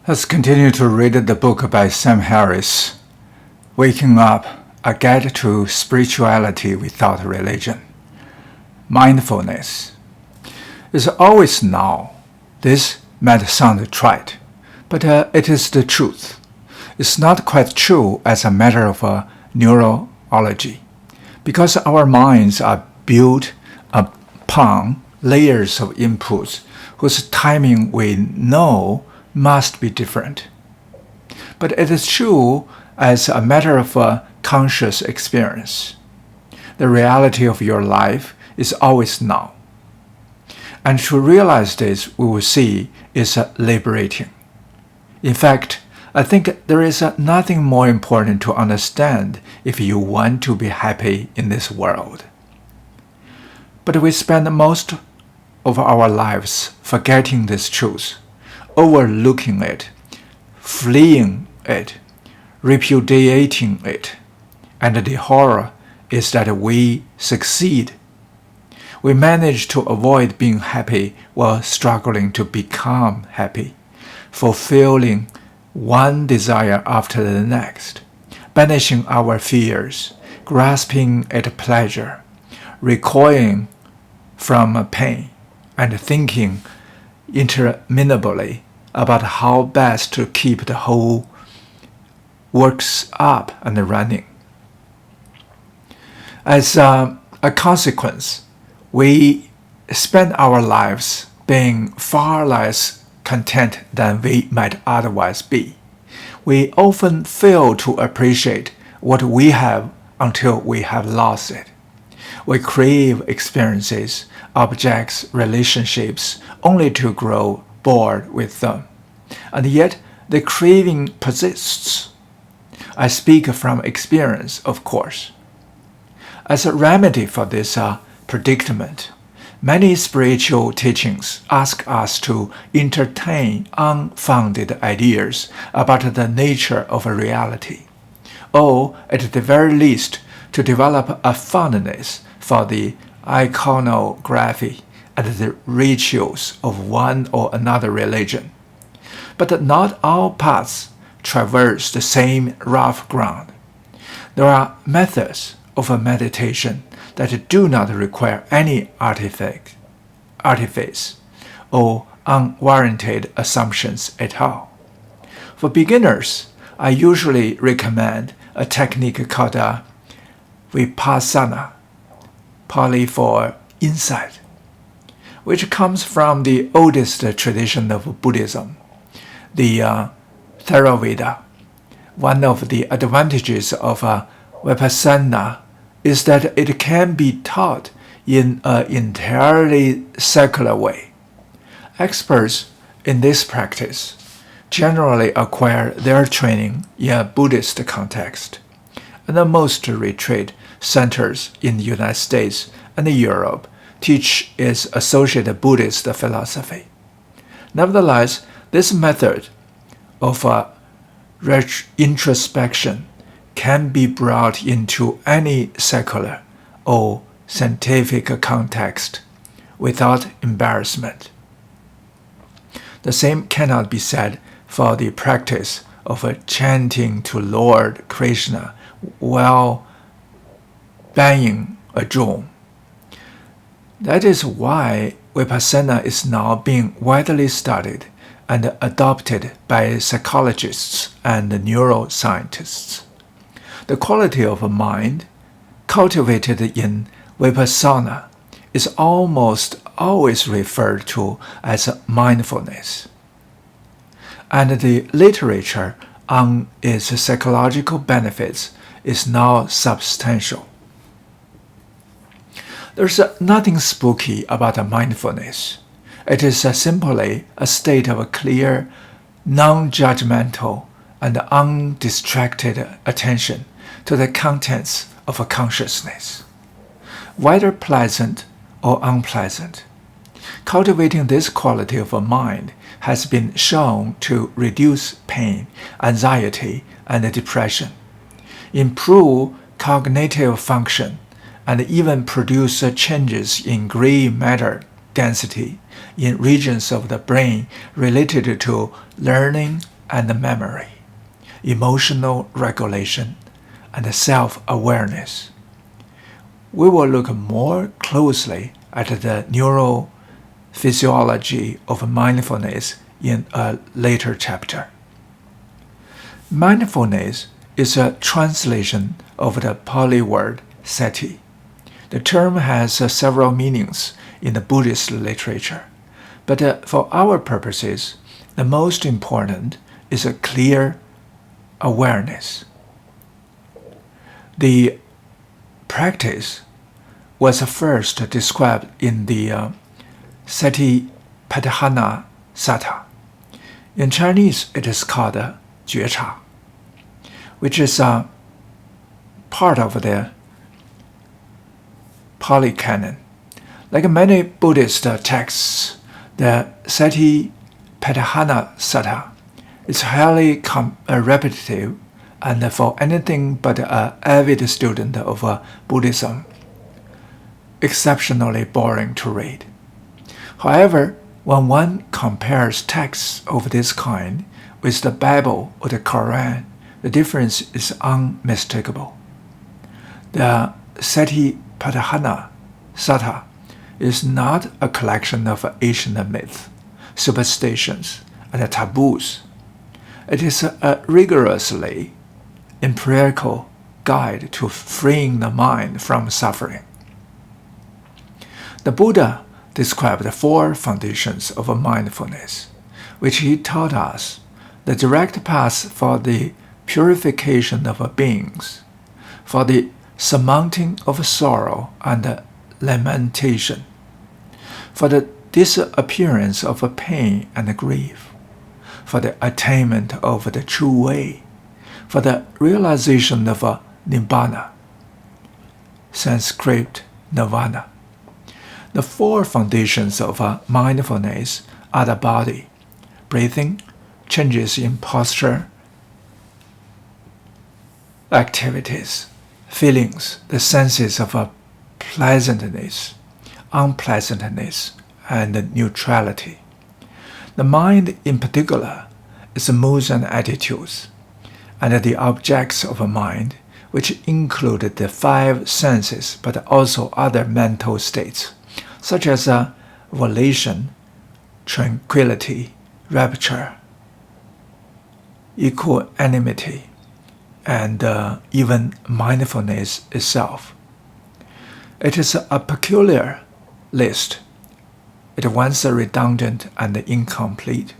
Let's continue to read the book by Sam Harris, Waking Up, A Guide to Spirituality Without Religion. Mindfulness is always now. This might sound trite, but it is the truth. It's not quite true as a matter of neurology, because our minds are built upon layers of inputs whose timing we know must be different. But it is true as a matter of conscious experience. The reality of your life is always now. And to realize this, we will see, is liberating. In fact, I think there is nothing more important to understand if you want to be happy in this world. But we spend most of our lives forgetting this truth, overlooking it, fleeing it, repudiating it, and the horror is that we succeed. We manage to avoid being happy while struggling to become happy, fulfilling one desire after the next, banishing our fears, grasping at pleasure, recoiling from pain, and thinking interminably about how best to keep the whole works up and running. As a consequence, we spend our lives being far less content than we might otherwise be. We often fail to appreciate what we have until we have lost it. We crave experiences, objects, relationships, only to grow bored with them. And yet, the craving persists. I speak from experience, of course. As a remedy for this predicament, many spiritual teachings ask us to entertain unfounded ideas about the nature of reality, or at the very least, to develop a fondness for the iconography and the rituals of one or another religion. But not all paths traverse the same rough ground. There are methods of meditation that do not require any artifice or unwarranted assumptions at all. For beginners, I usually recommend a technique called Vipassana, Pali for insight, which comes from the oldest tradition of Buddhism, the Theravada. One of the advantages of Vipassana is that it can be taught in an entirely secular way. Experts in this practice generally acquire their training in a Buddhist context, and most retreat centers in the United States and Europe teach its associated Buddhist philosophy. Nevertheless, this method of introspection can be brought into any secular or scientific context without embarrassment. The same cannot be said for the practice of chanting to Lord Krishna while banging a drum. That is why Vipassana is now being widely studied and adopted by psychologists and neuroscientists. The quality of a mind cultivated in Vipassana is almost always referred to as mindfulness, and the literature on its psychological benefits is now substantial. There's nothing spooky about mindfulness. It is simply a state of clear, non-judgmental, and undistracted attention to the contents of a consciousness, whether pleasant or unpleasant. Cultivating this quality of a mind has been shown to reduce pain, anxiety, and depression, improve cognitive function, and even produce changes in gray matter density in regions of the brain related to learning, and memory, emotional regulation, and self-awareness. We will look more closely at the neurophysiology of mindfulness in a later chapter. Mindfulness is a translation of the Pali word sati. The term has several meanings in the Buddhist literature, but for our purposes, the most important is a clear awareness. The practice was first described in the Satipatthana Sutta. In Chinese, it is called 觉察, which is part of the Pali Canon. Like many Buddhist texts, the Satipatthana Sutta is highly repetitive and for anything but an avid student of Buddhism, exceptionally boring to read. However, when one compares texts of this kind with the Bible or the Quran, the difference is unmistakable. The Satipatthana Sutta is not a collection of ancient myths, superstitions, and taboos. It is a rigorously empirical guide to freeing the mind from suffering. The Buddha described the four foundations of mindfulness, which he taught us, the direct path for the purification of beings, for the surmounting of sorrow and lamentation, for the disappearance of pain and grief, for the attainment of the true way, for the realization of Nibbana, Sanskrit Nirvana. The four foundations of mindfulness are the body, breathing, changes in posture, activities, feelings, the senses of pleasantness, unpleasantness, and neutrality. The mind in particular is moods and attitudes, and the objects of mind, which include the five senses but also other mental states, such as volition, tranquility, rapture, equanimity, and even mindfulness itself. It is a peculiar list. It once redundant and incomplete,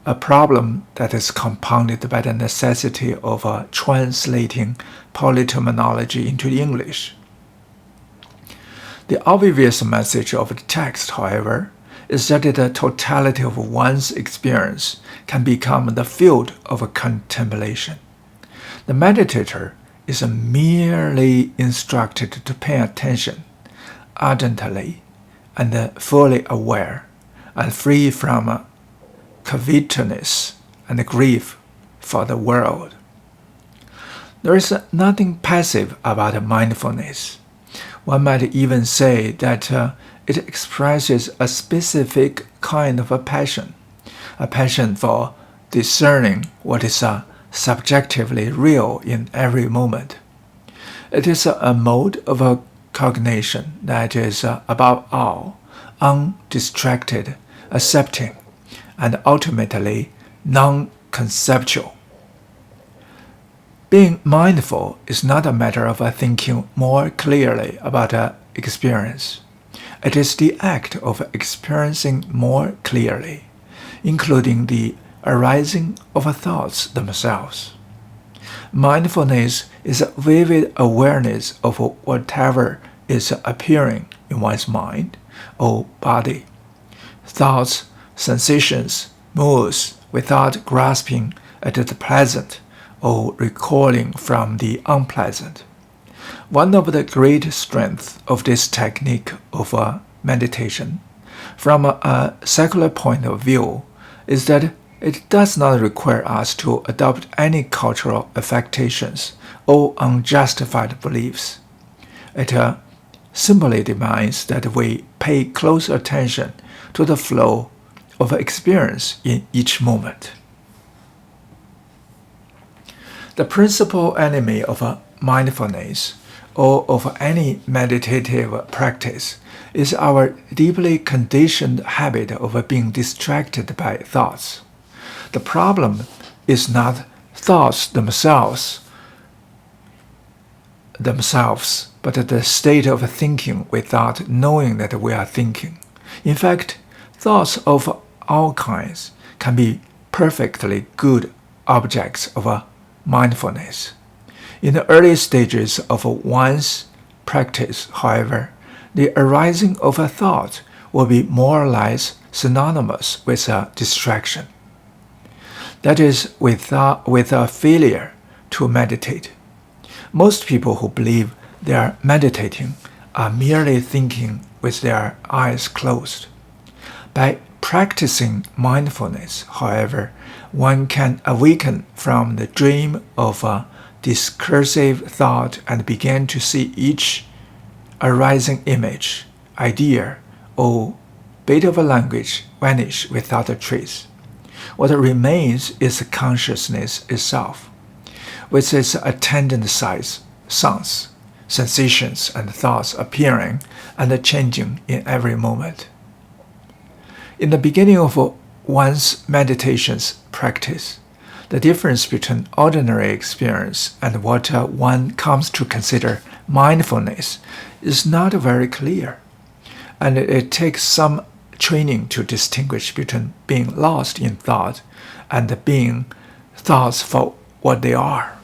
a problem that is compounded by the necessity of translating polyterminology into English. The obvious message of the text, however, is that the totality of one's experience can become the field of contemplation. The meditator is merely instructed to pay attention, ardently and fully aware, and free from covetousness and grief for the world. There is nothing passive about mindfulness. One might even say that it expresses a specific kind of a passion for discerning what is subjectively real in every moment. It is a mode of cognition that is, above all, undistracted, accepting, and ultimately non-conceptual. Being mindful is not a matter of thinking more clearly about an experience. It is the act of experiencing more clearly, including the arising of thoughts themselves. Mindfulness is a vivid awareness of whatever is appearing in one's mind or body, thoughts, sensations, moods, without grasping at the pleasant or recoiling from the unpleasant. One of the great strengths of this technique of meditation, from a secular point of view, is that it does not require us to adopt any cultural affectations or unjustified beliefs. It simply demands that we pay close attention to the flow of experience in each moment. The principal enemy of mindfulness or of any meditative practice is our deeply conditioned habit of being distracted by thoughts. The problem is not thoughts themselves, but the state of thinking without knowing that we are thinking. In fact, thoughts of all kinds can be perfectly good objects of mindfulness. In the early stages of one's practice, however, the arising of a thought will be more or less synonymous with a distraction. That is, with a failure to meditate. Most people who believe they are meditating are merely thinking with their eyes closed. By practicing mindfulness, however, one can awaken from the dream of a discursive thought and begin to see each arising image, idea, or bit of a language vanish without a trace. What remains is consciousness itself, with its attendant sights, sounds, sensations, and thoughts appearing and changing in every moment. In the beginning of one's meditations practice, the difference between ordinary experience and what one comes to consider mindfulness is not very clear, and it takes some training to distinguish between being lost in thought and being thoughts for what they are.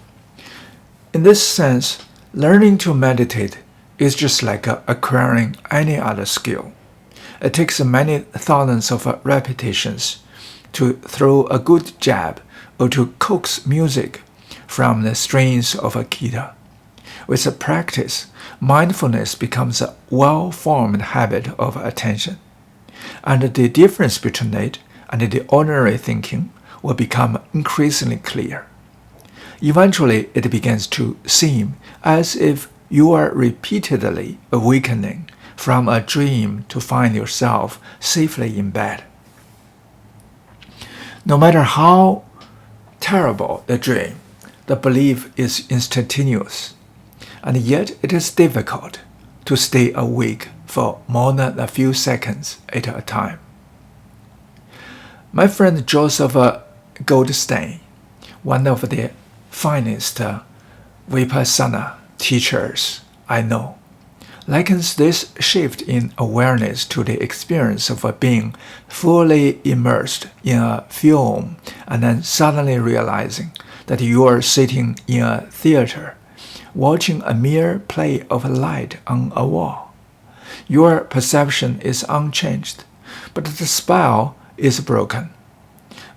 In this sense, learning to meditate is just like acquiring any other skill. It takes many thousands of repetitions to throw a good jab or to coax music from the strings of a guitar. With practice, mindfulness becomes a well-formed habit of attention, and the difference between it and the ordinary thinking will become increasingly clear. Eventually, it begins to seem as if you are repeatedly awakening from a dream to find yourself safely in bed. No matter how terrible the dream, the belief is instantaneous, and yet it is difficult to stay awake for more than a few seconds at a time. My friend Joseph Goldstein, one of the finest Vipassana teachers I know, likens this shift in awareness to the experience of being fully immersed in a film and then suddenly realizing that you are sitting in a theater, watching a mere play of light on a wall. Your perception is unchanged, but the spell is broken.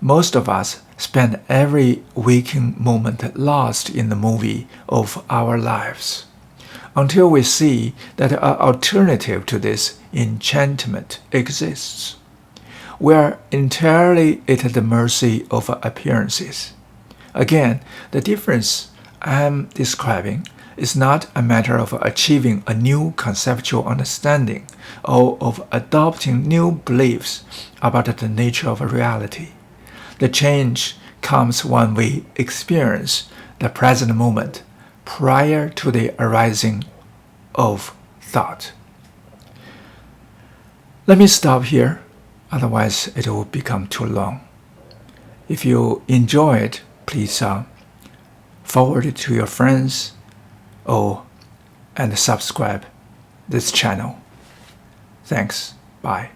Most of us spend every waking moment lost in the movie of our lives, until we see that an alternative to this enchantment exists. We are entirely at the mercy of appearances. Again, the difference I am describing is not a matter of achieving a new conceptual understanding or of adopting new beliefs about the nature of reality. The change comes when we experience the present moment prior to the arising of thought. Let me stop here, otherwise it will become too long. If you enjoy it, please forward it to your friends and subscribe this channel. Thanks. Bye.